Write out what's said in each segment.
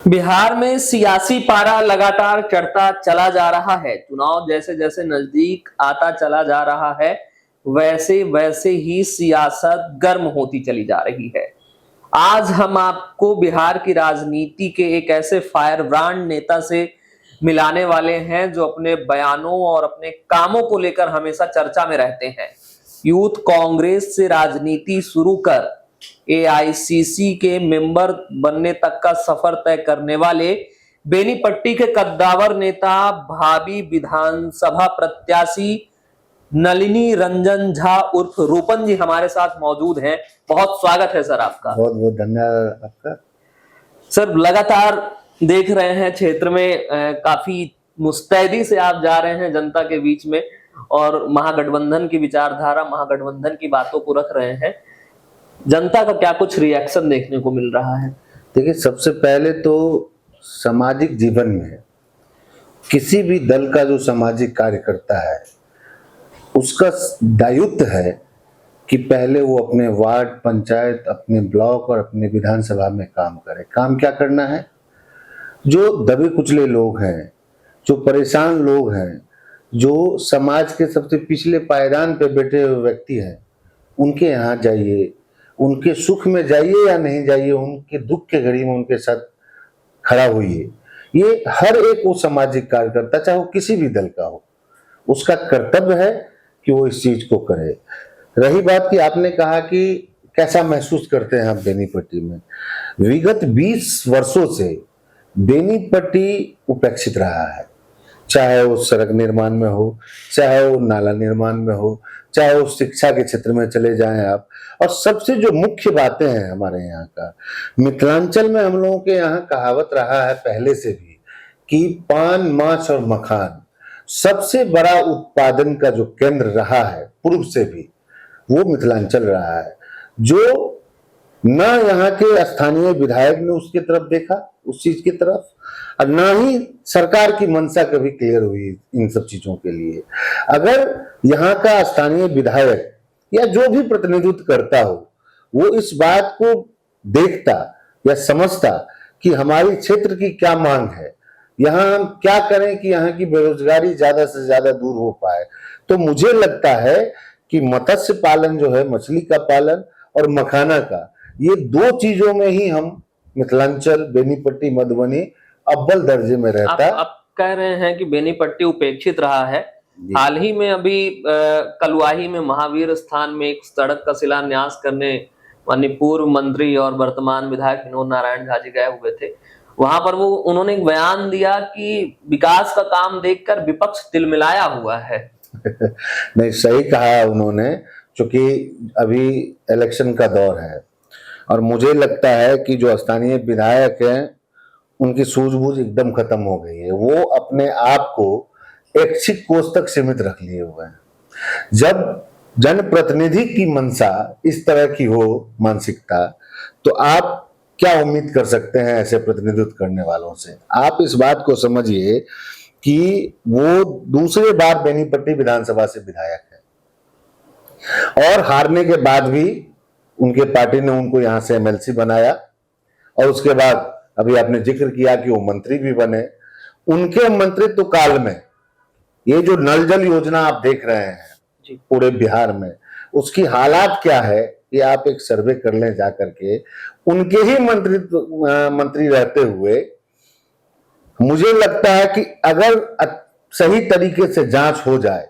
बिहार में सियासी पारा लगातार चढ़ता चला जा रहा है। चुनाव जैसे जैसे नजदीक आता चला जा रहा है, वैसे वैसे ही सियासत गर्म होती चली जा रही है। आज हम आपको बिहार की राजनीति के एक ऐसे फायर ब्रांड नेता से मिलाने वाले हैं जो अपने बयानों और अपने कामों को लेकर हमेशा चर्चा में रहते हैं। यूथ कांग्रेस से राजनीति शुरू कर एआईसीसी के मेंबर बनने तक का सफर तय करने वाले बेनीपट्टी के कद्दावर नेता, भावी विधानसभा प्रत्याशी नलिनी रंजन झा उर्फ रूपन जी हमारे साथ मौजूद हैं। बहुत स्वागत है सर आपका। बहुत बहुत धन्यवाद आपका। सर, लगातार देख रहे हैं क्षेत्र में काफी मुस्तैदी से आप जा रहे हैं जनता के बीच में और महागठबंधन की विचारधारा, महागठबंधन की बातों को रख रहे हैं। जनता का क्या कुछ रिएक्शन देखने को मिल रहा है? देखिए, सबसे पहले तो सामाजिक जीवन में किसी भी दल का जो सामाजिक कार्य करता है उसका दायित्व है कि पहले वो अपने वार्ड, पंचायत, अपने ब्लॉक और अपने विधानसभा में काम करे। काम क्या करना है? जो दबे कुचले लोग हैं, जो परेशान लोग हैं, जो समाज के सबसे पिछले पायदान पे बैठे हुए व्यक्ति हैं, उनके यहाँ जाइए, उनके सुख में जाइए या नहीं जाइए, उनके दुख के घड़ी में उनके साथ खड़ा होइए। ये हर एक वो सामाजिक कार्यकर्ता, चाहे वो किसी भी दल का हो, उसका कर्तव्य है कि वो इस चीज को करे। रही बात कि आपने कहा कि कैसा महसूस करते हैं आप बेनीपट्टी में, विगत 20 वर्षों से बेनीपट्टी उपेक्षित रहा है। चाहे वो सड़क निर्माण में हो, चाहे वो नाला निर्माण में हो, चाहे वो शिक्षा के क्षेत्र में चले जाएं आप। और सबसे जो मुख्य बातें हैं हमारे यहाँ का, मिथिलांचल में हम लोगों के यहाँ कहावत रहा है पहले से भी कि पान, माछ और मखान सबसे बड़ा उत्पादन का जो केंद्र रहा है पूर्व से भी, वो मिथिलांचल रहा है। जो ना यहाँ के स्थानीय विधायक ने उसकी तरफ देखा, उस चीज की तरफ, और ना ही सरकार की मंशा कभी क्लियर हुई इन सब चीजों के लिए। अगर यहाँ का स्थानीय विधायक या जो भी प्रतिनिधित्व करता हो वो इस बात को देखता या समझता कि हमारी क्षेत्र की क्या मांग है, यहाँ हम क्या करें कि यहाँ की बेरोजगारी ज्यादा से ज्यादा दूर हो पाए, तो मुझे लगता है कि मत्स्य पालन जो है, मछली का पालन और मखाना का, ये दो चीजों में ही हम मिथिलांचल, बेनीपट्टी, मधुबनी अव्वल दर्जे में रहता है। आप कह रहे हैं कि बेनीपट्टी उपेक्षित रहा है। हाल ही में अभी कलुआही में महावीर स्थान में एक सड़क का शिलान्यास करने माननीय पूर्व मंत्री और वर्तमान विधायक विनोद नारायण झा जी गए हुए थे। वहां पर उन्होंने एक बयान दिया कि विकास का काम देखकर विपक्ष तिलमिलाया हुआ है। नहीं, सही कहा उन्होंने, क्योंकि अभी इलेक्शन का दौर है और मुझे लगता है कि जो स्थानीय विधायक हैं उनकी सूझबूझ एकदम खत्म हो गई है। वो अपने आप को ऐच्छिक कोष तक सीमित रख लिए हुए हैं। जब जनप्रतिनिधि की मंशा इस तरह की हो, मानसिकता, तो आप क्या उम्मीद कर सकते हैं ऐसे प्रतिनिधित्व करने वालों से? आप इस बात को समझिए कि वो दूसरे बार बेनीपट्टी विधानसभा से विधायक है और हारने के बाद भी उनके पार्टी ने उनको यहां से एमएलसी बनाया और उसके बाद अभी आपने जिक्र किया कि वो मंत्री भी बने। उनके मंत्रित्व काल में ये जो नल जल योजना आप देख रहे हैं पूरे बिहार में, उसकी हालात क्या है ये आप एक सर्वे कर लें जाकर के। उनके ही मंत्री रहते हुए मुझे लगता है कि अगर सही तरीके से जांच हो जाए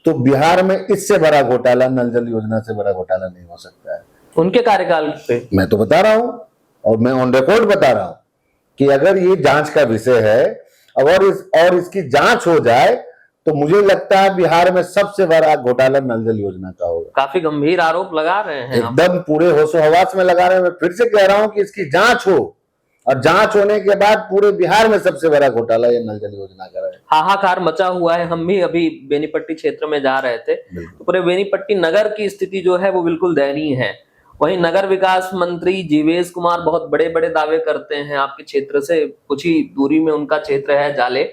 तो बिहार में इससे बड़ा घोटाला, नल जल योजना से बड़ा घोटाला नहीं हो सकता है। उनके कार्यकाल पे मैं तो बता रहा हूं और मैं ऑन रिकॉर्ड बता रहा हूं कि अगर ये जांच का विषय है और इसकी जांच हो जाए तो मुझे लगता है बिहार में सबसे बड़ा घोटाला नल जल योजना का होगा। काफी गंभीर आरोप लगा रहे हैं, एकदम पूरे होशो हवास में लगा रहे हैं। मैं फिर से कह रहा हूं कि इसकी जांच हो और जांच होने के बाद पूरे बिहार में सबसे बड़ा घोटाला ये नल जल योजना का है। हाहाकार मचा हुआ है। हम भी अभी बेनीपट्टी क्षेत्र में जा रहे थे तो पूरे बेनीपट्टी नगर की स्थिति जो है वो बिल्कुल दयनीय है। वहीं नगर विकास मंत्री जीवेश कुमार बहुत बड़े बड़े दावे करते हैं। आपके क्षेत्र से कुछ ही दूरी में उनका क्षेत्र है जाले।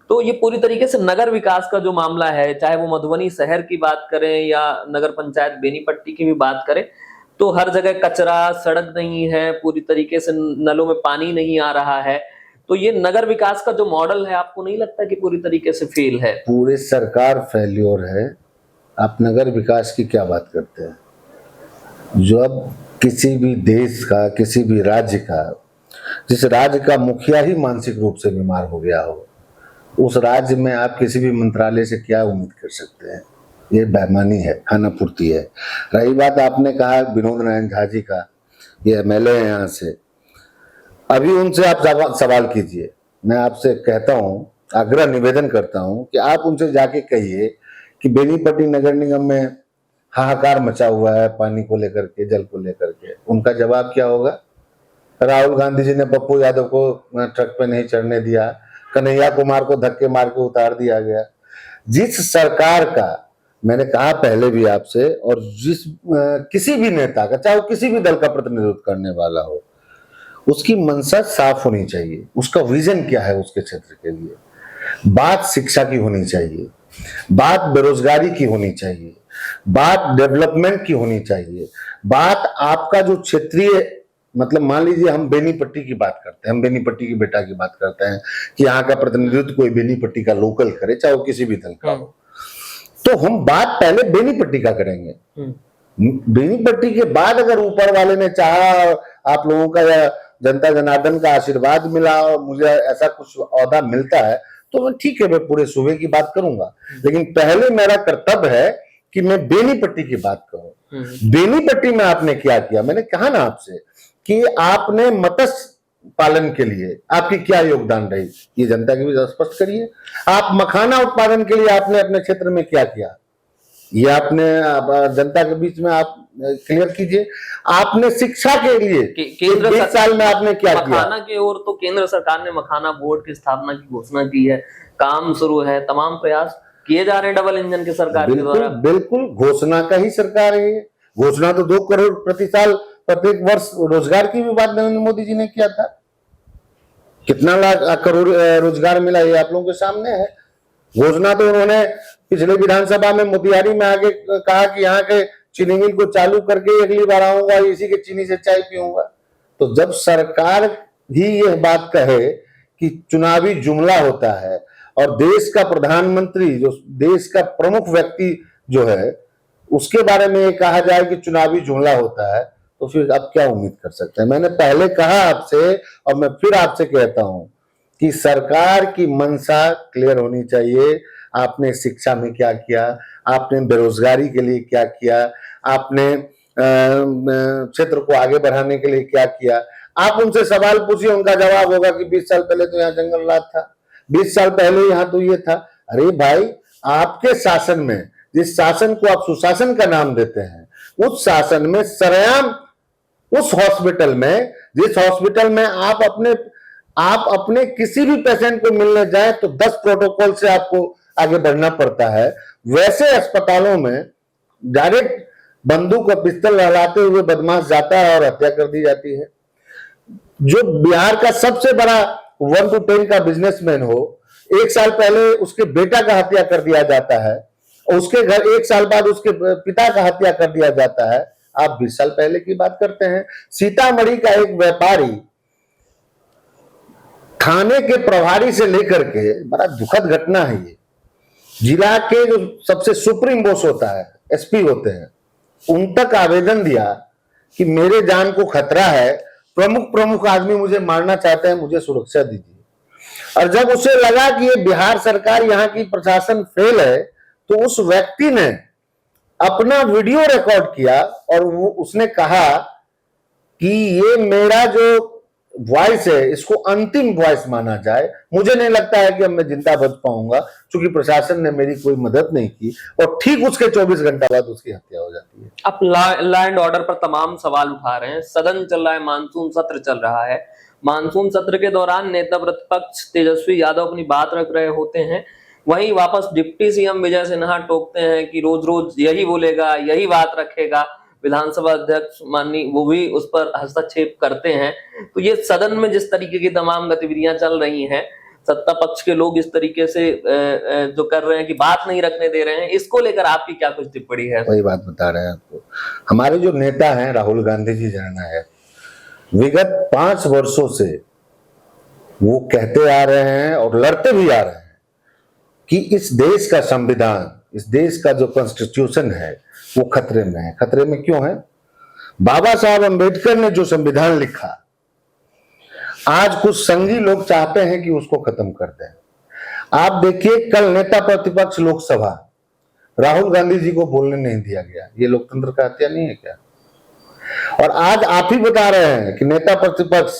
तो ये पूरी तरीके से नगर विकास का जो मामला है, चाहे वो मधुबनी शहर की बात करें या नगर पंचायत बेनीपट्टी की भी बात करें, तो हर जगह कचरा, सड़क नहीं है, पूरी तरीके से नलों में पानी नहीं आ रहा है। तो ये नगर विकास का जो मॉडल है, आपको नहीं लगता कि पूरी तरीके से फेल है? पूरी सरकार फेल्योर है। आप नगर विकास की क्या बात करते हैं? जब किसी भी देश का, किसी भी राज्य का, जिस राज्य का मुखिया ही मानसिक रूप से बीमार हो गया हो, उस राज्य में आप किसी भी मंत्रालय से क्या उम्मीद कर सकते हैं? ये बेईमानी है, खाना पूर्ति है। रही बात आपने कहा विनोद नारायण झा जी का, ये एमएलए हैं यहाँ से, अभी उनसे आप सवाल कीजिए। मैं आपसे कहता हूँ, आग्रह निवेदन करता हूँ कि आप उनसे जाके कहिए कि बेनीपट्टी नगर निगम में हाहाकार मचा हुआ है पानी को लेकर के, जल को लेकर के। उनका जवाब क्या होगा? राहुल गांधी जी ने पप्पू यादव को ट्रक पे नहीं चढ़ने दिया, कन्हैया कुमार को धक्के मार के उतार दिया गया। जिस सरकार का, मैंने कहा पहले भी आपसे, और जिस किसी भी नेता का, चाहे वो किसी भी दल का प्रतिनिधित्व करने वाला हो, उसकी मंशा साफ होनी चाहिए। उसका विजन क्या है उसके क्षेत्र के लिए। बात शिक्षा की होनी चाहिए, बात बेरोजगारी की होनी चाहिए, बात डेवलपमेंट की होनी चाहिए, बात आपका जो क्षेत्रीय, मतलब मान लीजिए हम बेनीपट्टी की बात करते हैं, हम बेनीपट्टी की बेटा की बात करते हैं कि यहाँ का प्रतिनिधित्व कोई बेनीपट्टी का लोकल करे, चाहे वो किसी भी दल का हो, तो हम बात पहले बेनीपट्टी का करेंगे। बेनीपट्टी के बाद अगर ऊपर वाले ने चाहा, आप लोगों का या जनता जनार्दन का आशीर्वाद मिला और मुझे ऐसा कुछ औहदा मिलता है, तो मैं ठीक है, मैं पूरे सूबे की बात करूंगा। लेकिन पहले मेरा कर्तव्य है कि मैं बेनीपट्टी की बात करूं। बेनीपट्टी में आपने क्या किया? मैंने कहा ना आपसे कि आपने मत्स्य पालन के लिए आपकी क्या योगदान रही, ये जनता के बीच स्पष्ट करिए। आप मखाना उत्पादन के लिए आपने अपने क्षेत्र में क्या किया, ये आपने जनता के बीच में आप क्लियर कीजिए। आपने शिक्षा के लिए केंद्र 20 साल में आपने क्या किया? मखाना की ओर तो केंद्र सरकार ने मखाना बोर्ड की स्थापना की घोषणा की है, काम शुरू है, तमाम प्रयास किए जा रहे हैं डबल इंजन के सरकार के द्वारा। बिल्कुल घोषणा का ही सरकार है ये। घोषणा तो 2 करोड़ प्रति साल, प्रत्येक वर्ष रोजगार की भी बात नरेंद्र मोदी जी ने किया था। कितना लाख करोड़ रोजगार मिला, ये आप लोगों के सामने है। घोषणा तो उन्होंने पिछले विधानसभा में मोतिहारी में आगे कहा कि यहाँ के चीनी मिल को चालू करके अगली बार आऊंगा, इसी के चीनी से चाय पीऊंगा। तो जब सरकार ही यह बात कहे कि चुनावी जुमला होता है और देश का प्रधानमंत्री, जो देश का प्रमुख व्यक्ति जो है, उसके बारे में ये कहा जाए कि चुनावी जुमला होता है, तो फिर आप क्या उम्मीद कर सकते हैं? मैंने पहले कहा आपसे और मैं फिर आपसे कहता हूं कि सरकार की मंशा क्लियर होनी चाहिए। आपने शिक्षा में क्या किया, आपने बेरोजगारी के लिए क्या किया, आपने क्षेत्र को आगे बढ़ाने के लिए क्या किया। आप उनसे सवाल पूछिए, उनका जवाब होगा कि 20 साल पहले तो यहाँ जंगल राज था, 20 साल पहले यहाँ तो ये था। अरे भाई, आपके शासन में, जिस शासन को आप सुशासन का नाम देते हैं, उस शासन में सरेआम उस हॉस्पिटल में, जिस हॉस्पिटल में आप अपने किसी भी पेशेंट को मिलने जाए तो 10 प्रोटोकॉल से आपको आगे बढ़ना पड़ता है, वैसे अस्पतालों में डायरेक्ट बंदूक और पिस्तौल लहराते हुए बदमाश जाता है और हत्या कर दी जाती है। जो बिहार का सबसे बड़ा 1 to 10 का बिजनेसमैन हो, 1 साल पहले उसके बेटा का हत्या कर दिया जाता है, उसके घर 1 साल बाद उसके पिता का हत्या कर दिया जाता है। आप 20 साल पहले की बात करते हैं। सीतामढ़ी का एक व्यापारी थाने के प्रभारी से लेकर के, बड़ा दुखद घटना है ये, जिला के जो सबसे सुप्रीम बॉस होता है, एसपी होते हैं, उन तक आवेदन दिया कि मेरे जान को खतरा है, प्रमुख आदमी मुझे मारना चाहते हैं, मुझे सुरक्षा दीजिए। और जब उसे लगा कि ये बिहार सरकार, यहाँ की प्रशासन फेल है, तो उस व्यक्ति ने अपना वीडियो रिकॉर्ड किया और उसने कहा कि ये मेरा जो वॉइस है, इसको अंतिम वॉइस माना जाए। मुझे नहीं लगता है कि अब मैं जिंदा बच पाऊंगा, क्योंकि प्रशासन ने मेरी कोई मदद नहीं की। और ठीक उसके 24 घंटा बाद उसकी हत्या हो जाती है। आप लॉ एंड ऑर्डर पर तमाम सवाल उठा रहे हैं। सदन चल रहा है, मानसून सत्र चल रहा है। मानसून सत्र के दौरान नेता प्रतिपक्ष तेजस्वी यादव अपनी बात रख रहे होते हैं, वहीं वापस डिप्टी सीएम विजय सिन्हा टोकते हैं कि रोज रोज यही बोलेगा, यही बात रखेगा। विधानसभा अध्यक्ष माननीय वो भी उस पर हस्तक्षेप करते हैं। तो ये सदन में जिस तरीके की तमाम गतिविधियां चल रही हैं, सत्ता पक्ष के लोग इस तरीके से जो कर रहे हैं कि बात नहीं रखने दे रहे हैं, इसको लेकर आपकी क्या कुछ टिप्पणी है? वही बात बता रहे हैं आपको। हमारे जो नेता हैं राहुल गांधी जी जननायक, विगत 5 वर्षों से वो कहते आ रहे हैं और लड़ते भी आ रहे हैं कि इस देश का संविधान, इस देश का जो कॉन्स्टिट्यूशन है वो खतरे में है। खतरे में क्यों है? बाबा साहब अंबेडकर ने जो संविधान लिखा, आज कुछ संघी लोग चाहते हैं कि उसको खत्म कर दें। आप देखिए, कल नेता प्रतिपक्ष लोकसभा राहुल गांधी जी को बोलने नहीं दिया गया। ये लोकतंत्र का हत्या नहीं है क्या? और आज आप ही बता रहे हैं कि नेता प्रतिपक्ष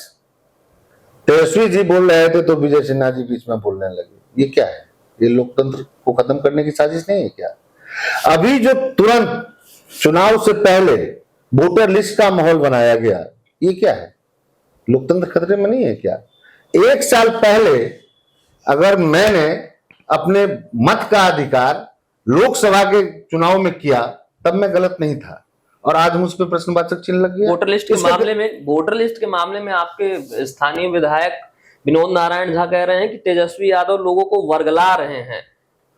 तेजस्वी जी बोल रहे थे तो विजय सिन्हा जी बीच में बोलने लगे। ये क्या है? ये लोकतंत्र को खत्म करने की साजिश नहीं है क्या? अभी जो तुरंत चुनाव से पहले वोटर लिस्ट का माहौल बनाया गया, ये क्या है? लोकतंत्र खतरे में नहीं है क्या? 1 साल पहले अगर मैंने अपने मत का अधिकार लोकसभा के चुनाव में किया, तब मैं गलत नहीं था, और आज मुझ पर प्रश्नवाचक चिन्ह लग गया। वोटर लिस्ट के मामले में आपके स्थानीय विधायक विनोद नारायण झा कह रहे हैं कि तेजस्वी यादव लोगों को वर्गला रहे हैं।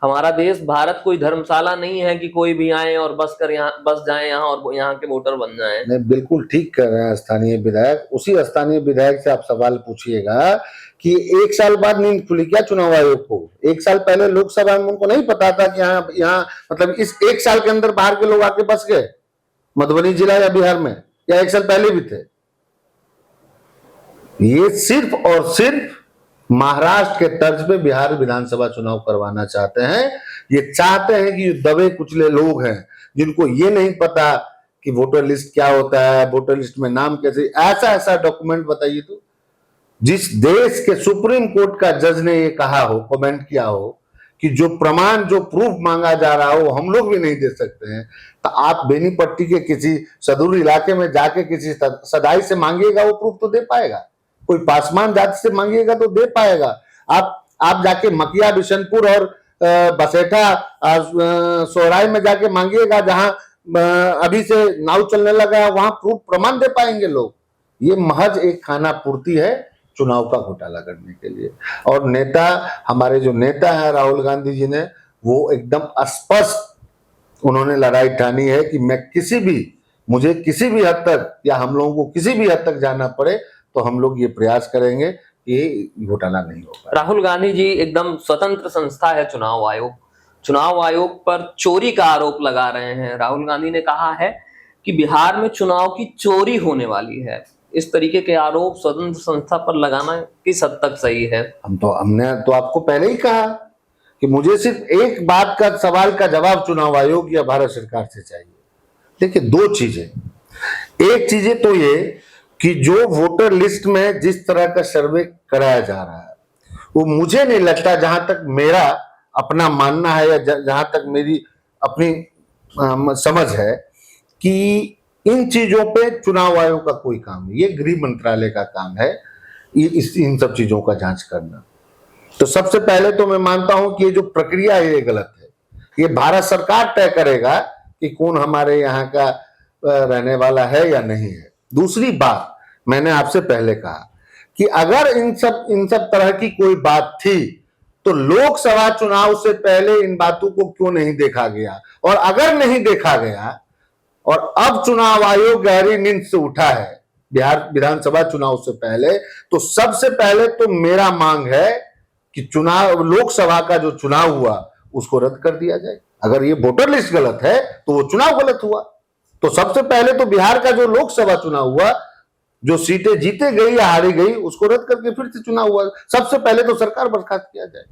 हमारा देश भारत कोई धर्मशाला नहीं है कि कोई भी आए और बस जाए यहाँ और यहाँ के वोटर बन जाएं। नहीं, बिल्कुल ठीक कर रहे हैं स्थानीय विधायक। उसी स्थानीय विधायक से आप सवाल पूछिएगा कि 1 साल बाद नींद खुली क्या चुनाव आयोग को? 1 साल पहले लोकसभा में उनको नहीं पता था कि यहाँ मतलब इस 1 साल के अंदर बाहर के लोग आके बस गए मधुबनी जिला या बिहार में, या 1 साल पहले भी थे? ये सिर्फ और सिर्फ महाराष्ट्र के तर्ज पे बिहार विधानसभा चुनाव करवाना चाहते हैं। ये चाहते हैं कि दबे कुचले लोग हैं जिनको ये नहीं पता कि वोटर लिस्ट क्या होता है, वोटर लिस्ट में नाम कैसे, ऐसा डॉक्यूमेंट बताइए तो। जिस देश के सुप्रीम कोर्ट का जज ने ये कहा हो, कमेंट किया हो कि जो प्रमाण, जो प्रूफ मांगा जा रहा हो हम लोग भी नहीं दे सकते हैं, तो आप बेनीपट्टी के किसी सदूर इलाके में जाके किसी सदाई से मांगिएगा, वो प्रूफ तो दे पाएगा। कोई पासवान जाति से मांगिएगा तो दे पाएगा। आप जाके मकिया, बिशनपुर और बसेठा, सोहराय में जाके मांगिएगा, जहां अभी से नाव चलने लगा है, वहां प्रूफ प्रमाण दे पाएंगे लोग। ये महज एक खाना पूर्ति है चुनाव का घोटाला करने के लिए। और नेता, हमारे जो नेता है राहुल गांधी जी ने, वो एकदम स्पष्ट उन्होंने लड़ाई ठानी है कि मुझे किसी भी हद तक, या हम लोगों को किसी भी हद तक जाना पड़े तो हम लोग ये प्रयास करेंगे कि घोटाला नहीं होगा। राहुल गांधी जी एकदम स्वतंत्र संस्था है चुनाव आयोग पर चोरी का आरोप लगा रहे हैं। राहुल गांधी ने कहा है कि बिहार में चुनाव की चोरी होने वाली है। इस तरीके के आरोप स्वतंत्र संस्था पर लगाना किस हद तक सही है? हमने तो आपको पहले ही कहा कि मुझे सिर्फ एक बात का, सवाल का जवाब चुनाव आयोग या भारत सरकार से चाहिए। देखिए, 2 चीजें। एक चीजें तो ये कि जो वोटर लिस्ट में जिस तरह का सर्वे कराया जा रहा है, वो मुझे नहीं लगता, जहां तक मेरा अपना मानना है या जहां तक मेरी अपनी समझ है, कि इन चीजों पे चुनाव आयोग का कोई काम नहीं। ये गृह मंत्रालय का काम है इन सब चीजों का जांच करना। तो सबसे पहले तो मैं मानता हूं कि ये जो प्रक्रिया है ये गलत है। ये भारत सरकार तय करेगा कि कौन हमारे यहाँ का रहने वाला है या नहीं है। दूसरी बात, मैंने आपसे पहले कहा कि अगर इन सब तरह की कोई बात थी तो लोकसभा चुनाव से पहले इन बातों को क्यों नहीं देखा गया? और अगर नहीं देखा गया और अब चुनाव आयोग गहरी नींद से उठा है बिहार विधानसभा चुनाव से पहले, तो सबसे पहले तो मेरा मांग है कि लोकसभा का जो चुनाव हुआ उसको रद्द कर दिया जाए। अगर ये वोटर लिस्ट गलत है तो वो चुनाव गलत हुआ। तो सबसे पहले तो बिहार का जो लोकसभा चुनाव हुआ, जो सीटें जीते गई या हारी गई, उसको रद्द करके फिर से चुनाव हुआ। सबसे पहले तो सरकार बर्खास्त किया जाए।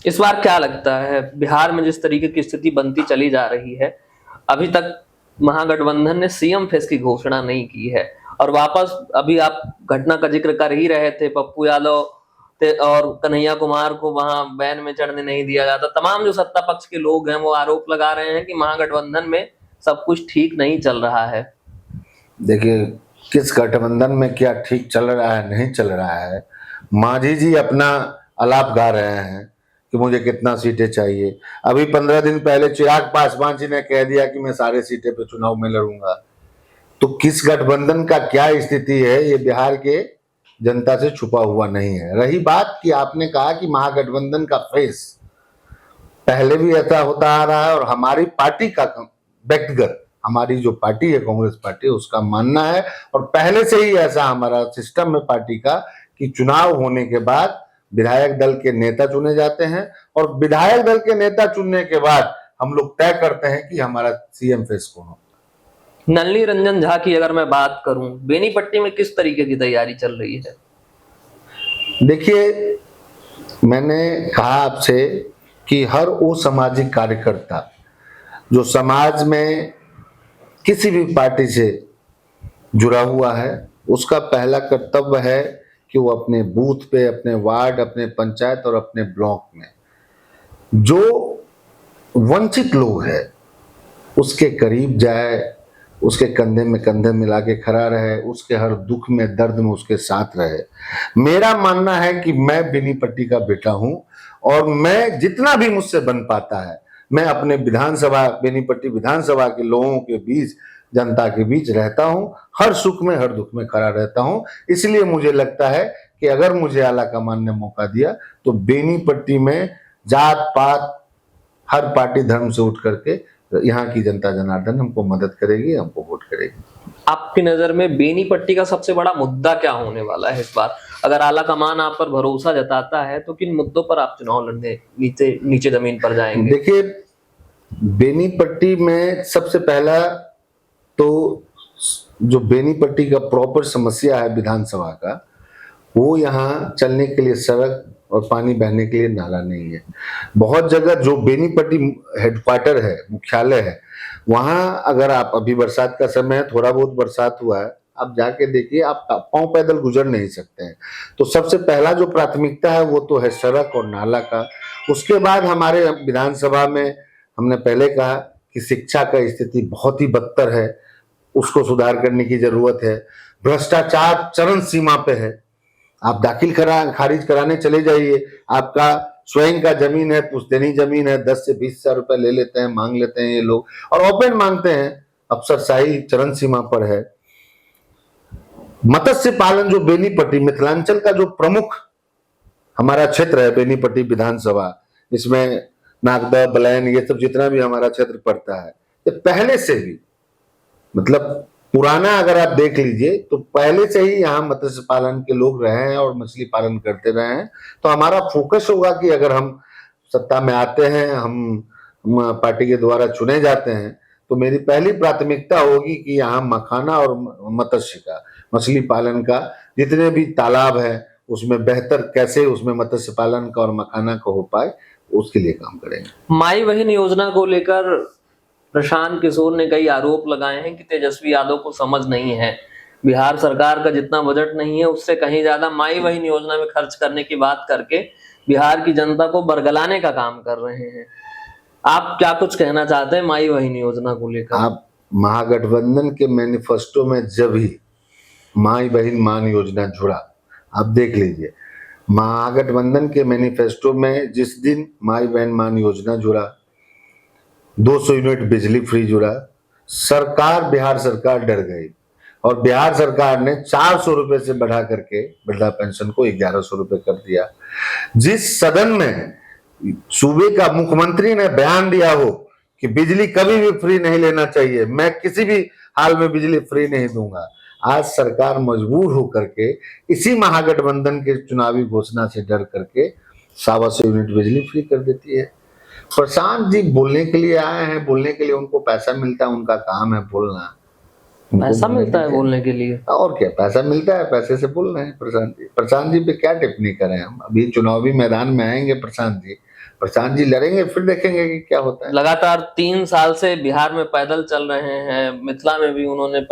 इस बार क्या लगता है, बिहार में जिस तरीके की स्थिति बनती चली जा रही है, अभी तक महागठबंधन ने सीएम फेस की घोषणा नहीं की है, और वापस अभी आप घटना का जिक्र कर ही रहे थे, पप्पू यादव और कन्हैया कुमार को वहां वैन में चढ़ने नहीं दिया जाता। तमाम जो सत्ता पक्ष के लोग हैं वो आरोप लगा रहे हैं कि महागठबंधन में सब कुछ ठीक नहीं चल रहा है। देखिए, किस गठबंधन में क्या ठीक चल रहा है, नहीं चल रहा है, मांझी जी अपना आलाप गा रहे हैं कि मुझे कितना सीटें चाहिए। अभी 15 दिन पहले चिराग पासवान जी ने कह दिया कि मैं सारे सीटें पे चुनाव में लड़ूंगा। तो किस गठबंधन का क्या स्थिति है, ये बिहार के जनता से छुपा हुआ नहीं है। रही बात कि आपने कहा कि महागठबंधन का फेस, पहले भी ऐसा होता आ रहा है और हमारी पार्टी का व्यक्तिगत, हमारी जो पार्टी है कांग्रेस पार्टी, उसका मानना है और पहले से ही ऐसा हमारा सिस्टम है पार्टी का कि चुनाव होने के बाद विधायक दल के नेता चुने जाते हैं और विधायक दल के नेता चुनने के बाद हम लोग तय करते हैं कि हमारा सीएम फेस कौन हो। नलिनी रंजन झा की अगर मैं बात करूं, बेनीपट्टी में किस तरीके की तैयारी चल रही है? देखिए, मैंने कहा आपसे कि हर वो सामाजिक कार्यकर्ता जो समाज में किसी भी पार्टी से जुड़ा हुआ है, उसका पहला कर्तव्य है कि वो अपने बूथ पे, अपने वार्ड, अपने पंचायत और अपने ब्लॉक में जो वंचित लोग हैं उसके करीब जाए, उसके कंधे में कंधे मिला के खड़ा रहे, उसके हर दुख में दर्द में उसके साथ रहे। मेरा मानना है कि मैं बेनीपट्टी का बेटा हूं और मैं जितना भी मुझसे बन पाता है, मैं अपने विधानसभा, बेनीपट्टी विधानसभा के लोगों के बीच, जनता के बीच रहता हूं, हर सुख में हर दुख में खड़ा रहता हूं। इसलिए मुझे लगता है कि अगर मुझे आला कमान ने मौका दिया तो बेनीपट्टी में जात पात हर पार्टी धर्म से उठ करके यहाँ की जनता जनार्दन हमको मदद करेगी, हमको वोट करेगी। आपकी नजर में बेनीपट्टी का सबसे बड़ा मुद्दा क्या होने वाला है इस बार? अगर आला कमान आप पर भरोसा जताता है तो किन मुद्दों पर आप चुनाव लड़ने नीचे नीचे जमीन पर जाएंगे? देखिए, बेनीपट्टी में सबसे पहला तो जो बेनीपट्टी का प्रॉपर समस्या है विधानसभा का, वो यहाँ चलने के लिए सड़क और पानी बहने के लिए नाला नहीं है। बहुत जगह जो बेनीपट्टी हेडक्वार्टर है, मुख्यालय है, वहां अगर आप, अभी बरसात का समय है, थोड़ा बहुत बरसात हुआ है, आप जाके देखिए, आप पांव पैदल गुजर नहीं सकते हैं। तो सबसे पहला जो प्राथमिकता है वो तो है सड़क और नाला का। उसके बाद हमारे विधानसभा में हमने पहले कहा कि शिक्षा का स्थिति बहुत ही बदतर है, उसको सुधार करने की जरूरत है। भ्रष्टाचार चरम सीमा पे है, आप दाखिल खारिज कराने चले जाइए, आपका स्वयं का जमीन है, पुश्तैनी जमीन है, 10 से 20 हजार रुपए ले लेते हैं, मांग लेते हैं ये लोग, और ओपन मांगते हैं, अफसरशाही चरम सीमा पर है। मत्स्य पालन, जो बेनीपट्टी मिथिलांचल का जो प्रमुख हमारा क्षेत्र है, बेनीपट्टी विधानसभा, इसमें नागदा, बलैन, ये सब जितना भी हमारा क्षेत्र पड़ता है, ये पहले से भी, मतलब पुराना अगर आप देख लीजिए तो पहले से ही यहाँ मत्स्य पालन के लोग रहे हैं और मछली पालन करते रहे हैं। तो हमारा फोकस होगा कि अगर हम सत्ता में आते हैं, हम पार्टी के द्वारा चुने जाते हैं, तो मेरी पहली प्राथमिकता होगी कि यहाँ मखाना और मत्स्य का, मछली पालन का जितने भी तालाब है उसमें बेहतर कैसे उसमें मत्स्य पालन का और मखाना का हो पाए, उसके लिए काम करेंगे। माई बहन योजना को लेकर प्रशांत किशोर ने कई आरोप लगाए हैं कि तेजस्वी यादव को समझ नहीं है, बिहार सरकार का जितना बजट नहीं है उससे कहीं ज्यादा माई बहन योजना में खर्च करने की बात करके बिहार की जनता को बरगलाने का काम कर रहे हैं। आप क्या कुछ कहना चाहते हैं माई बहन योजना को लेकर? आप महागठबंधन के मैनिफेस्टो में जब ही माई बहन मान योजना जुड़ा, आप देख लीजिए, महागठबंधन के मैनिफेस्टो में जिस दिन माई बहन मान योजना जुड़ा, 200 यूनिट बिजली फ्री जुड़ा, सरकार, बिहार सरकार डर गई और बिहार सरकार ने 400 रुपए से बढ़ा करके वृद्धा पेंशन को 1100 रुपए कर दिया। जिस सदन में सूबे का मुख्यमंत्री ने बयान दिया हो कि बिजली कभी भी फ्री नहीं लेना चाहिए, मैं किसी भी हाल में बिजली फ्री नहीं दूंगा, आज सरकार मजबूर होकर के इसी महागठबंधन के चुनावी घोषणा से डर करके 125 यूनिट बिजली फ्री कर देती है। प्रशांत जी बोलने के लिए आए हैं, बोलने के लिए उनको पैसा मिलता है, उनका काम है बोलना। पैसा मिलता है बोलने के लिए, और क्या, पैसा मिलता है, पैसे से बोल रहे हैं प्रशांत जी। प्रशांत जी पे क्या टिप्पणी करें हम, अभी चुनावी मैदान में आएंगे प्रशांत जी लड़ेंगे, फिर देखेंगे कि क्या होता है। लगातार 3 साल से बिहार में पैदल चल रहे हैं, मिथिला में भी उन्होंने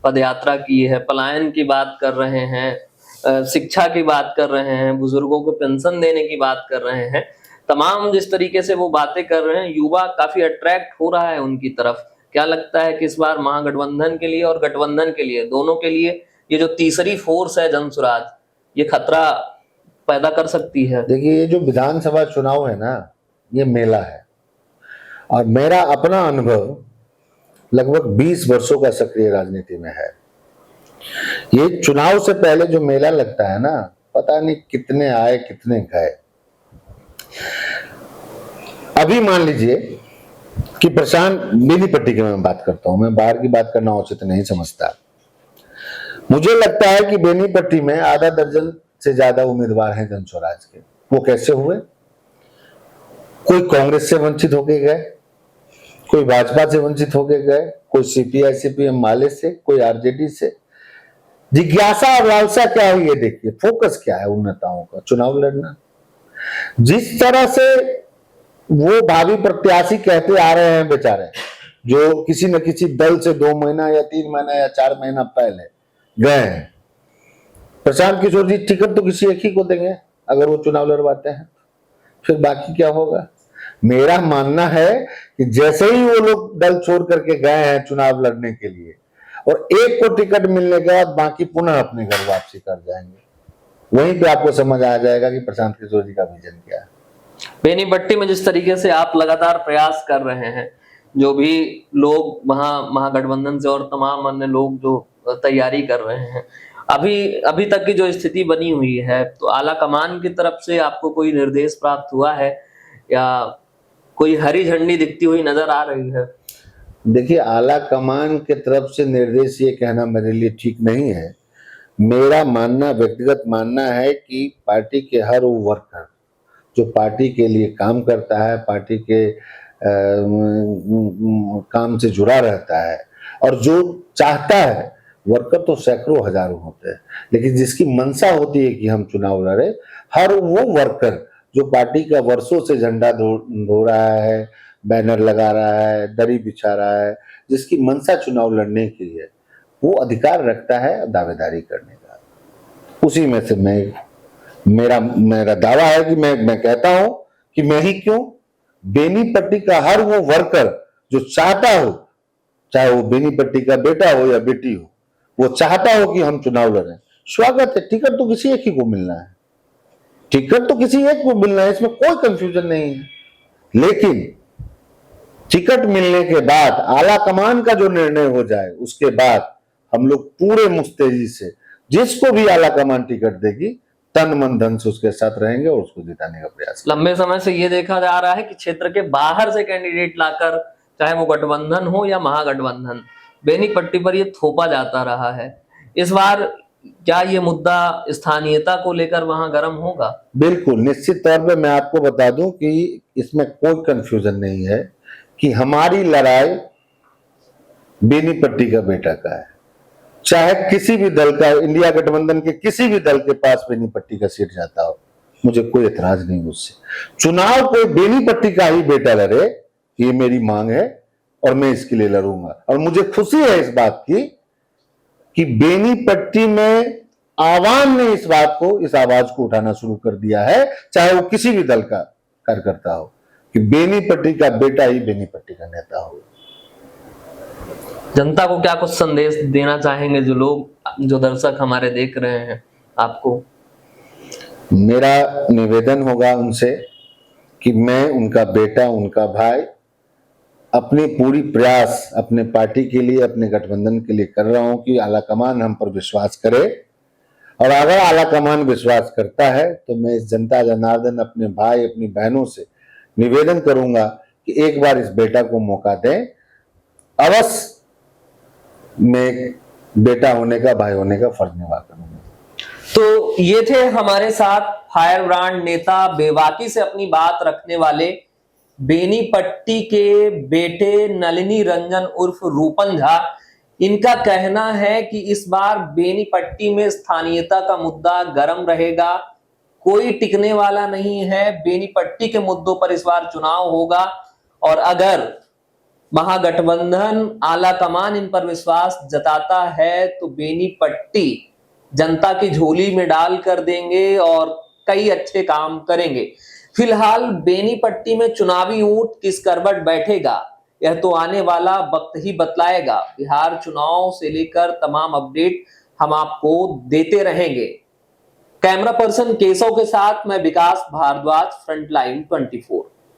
पदयात्रा की है, पलायन की बात कर रहे हैं, शिक्षा की बात कर रहे हैं, बुजुर्गों को पेंशन देने की बात कर रहे हैं। तमाम जिस तरीके से वो बातें कर रहे हैं, युवा काफी अट्रैक्ट हो रहा है उनकी तरफ। क्या लगता है कि इस बार महागठबंधन के लिए और गठबंधन के लिए, दोनों के लिए, ये जो तीसरी फोर्स है जनसुराज, ये खतरा पैदा कर सकती है? देखिए, ये जो विधानसभा चुनाव है ना, ये मेला है और मेरा अपना अनुभव लगभग 20 वर्षों का सक्रिय राजनीति में है। ये चुनाव से पहले जो मेला लगता है ना, पता नहीं कितने आए कितने गए। अभी मान लीजिए कि प्रशांत, बेनीपट्टी की मैं बात करता हूं, मैं बाहर की बात करना उचित नहीं समझता। मुझे लगता है कि बेनीपट्टी में आधा दर्जन से ज्यादा उम्मीदवार हैं जन स्वराज के। वो कैसे हुए? कोई कांग्रेस से वंचित होके गए, कोई भाजपा से वंचित होके गए, कोई सीपीआई सीपीएम माले से, कोई आरजेडी से। जिज्ञासा और लालसा क्या है ये देखिए, फोकस क्या है उन नेताओं का? चुनाव लड़ना। जिस तरह से वो भावी प्रत्याशी कहते आ रहे हैं बेचारे, जो किसी न किसी दल से 2 महीना या 3 महीना या 4 महीना पहले गए हैं। प्रशांत किशोर जी टिकट तो किसी एक ही को देंगे अगर वो चुनाव लड़वाते हैं, फिर बाकी क्या होगा? मेरा मानना है कि जैसे ही वो लोग दल छोड़ करके गए हैं चुनाव लड़ने के लिए, और एक को टिकट मिलने के बाद बाकी पुनः अपने घर वापसी कर जाएंगे। वहीं पे आपको समझ आ जाएगा कि प्रशांत किशोर जी का विजन क्या है। बेनीपट्टी में जिस तरीके से आप लगातार प्रयास कर रहे हैं, जो भी लोग वहां महागठबंधन से और तमाम अन्य लोग जो तैयारी कर रहे हैं, अभी तक की जो स्थिति बनी हुई है, तो आला कमान की तरफ से आपको कोई निर्देश प्राप्त हुआ है या कोई हरी झंडी दिखती हुई नजर आ रही है? देखिए, आला कमान के तरफ से निर्देश ये कहना मेरे लिए ठीक नहीं है। मेरा मानना, व्यक्तिगत मानना है कि पार्टी के हर वो वर्कर जो पार्टी के लिए काम करता है, पार्टी के काम से जुड़ा रहता है, और जो चाहता है, वर्कर तो सैकड़ों हजारों होते हैं, लेकिन जिसकी मंशा होती है कि हम चुनाव लड़े, हर वो वर्कर जो पार्टी का वर्षों से झंडा धो रहा है, बैनर लगा रहा है, दरी बिछा रहा है, जिसकी मंशा चुनाव लड़ने की है, वो अधिकार रखता है दावेदारी करने का। उसी में से मेरा दावा है कि मैं कहता हूं कि मैं ही क्यों, बेनीपट्टी का हर वो वर्कर जो चाहता हो, चाहे वो बेनीपट्टी का बेटा हो या बेटी हो, वो चाहता हो कि हम चुनाव लड़ें, स्वागत है। टिकट तो किसी एक ही को मिलना है, टिकट तो किसी एक को मिलना है, इसमें कोई कंफ्यूजन नहीं है। लेकिन टिकट मिलने के बाद आला कमान का जो निर्णय हो जाए, उसके बाद हम लोग पूरे मुस्तैदी से जिसको भी आला कमान टिकट देगी, तन मन धन से उसके साथ रहेंगे और उसको जिताने का प्रयास करेंगे। लंबे समय से ये देखा जा रहा है कि क्षेत्र के बाहर से कैंडिडेट लाकर, चाहे वो गठबंधन हो या महागठबंधन, बेनीपट्टी पर ये थोपा जाता रहा है। इस बार क्या ये मुद्दा स्थानीयता को लेकर वहां गर्म होगा? बिल्कुल, निश्चित तौर पे मैं आपको बता दूं कि इसमें कोई कंफ्यूजन नहीं है कि हमारी लड़ाई बेनीपट्टी का बेटा का है। चाहे किसी भी दल का, इंडिया गठबंधन के किसी भी दल के पास बेनीपट्टी का सीट जाता हो, मुझे कोई एतराज नहीं उससे। चुनाव कोई बेनीपट्टी का ही बेटा लड़े, ये मेरी मांग है और मैं इसके लिए लड़ूंगा। और मुझे खुशी है इस बात की कि बेनीपट्टी में आवाम ने इस बात को, इस आवाज को उठाना शुरू कर दिया है, चाहे वो किसी भी दल का कार्यकर्ता हो, कि बेनीपट्टी का बेटा ही बेनीपट्टी का नेता हो। जनता को क्या कुछ संदेश देना चाहेंगे, जो दर्शक हमारे देख रहे हैं आपको? मेरा निवेदन होगा उनसे कि मैं उनका बेटा, उनका भाई, अपनी पूरी प्रयास अपने पार्टी के लिए, अपने गठबंधन के लिए कर रहा हूं कि आला कमान हम पर विश्वास करे। और अगर आला कमान विश्वास करता है तो मैं इस जनता जनार्दन, अपने भाई, अपनी बहनों से निवेदन करूंगा कि एक बार इस बेटा को मौका दें। अवश्य मैं बेटा होने का, भाई होने का फर्ज निभा करूंगा। तो ये थे हमारे साथ फायर ब्रांड नेता, बेबाकी से अपनी बात रखने वाले बेनीपट्टी के बेटे नलिनी रंजन उर्फ रूपन झा। इनका कहना है कि इस बार बेनीपट्टी में स्थानीयता का मुद्दा गर्म रहेगा, कोई टिकने वाला नहीं है। बेनीपट्टी के मुद्दों पर इस बार चुनाव होगा, और अगर महागठबंधन, आला कमान इन पर विश्वास जताता है तो बेनीपट्टी जनता की झोली में डाल कर देंगे और कई अच्छे काम करेंगे। फिलहाल बेनीपट्टी में चुनावी ऊंट किस करवट बैठेगा, यह तो आने वाला वक्त ही बतलाएगा। बिहार चुनाव से लेकर तमाम अपडेट हम आपको देते रहेंगे। कैमरा पर्सन केशव के साथ मैं विकास भारद्वाज, फ्रंटलाइन 24।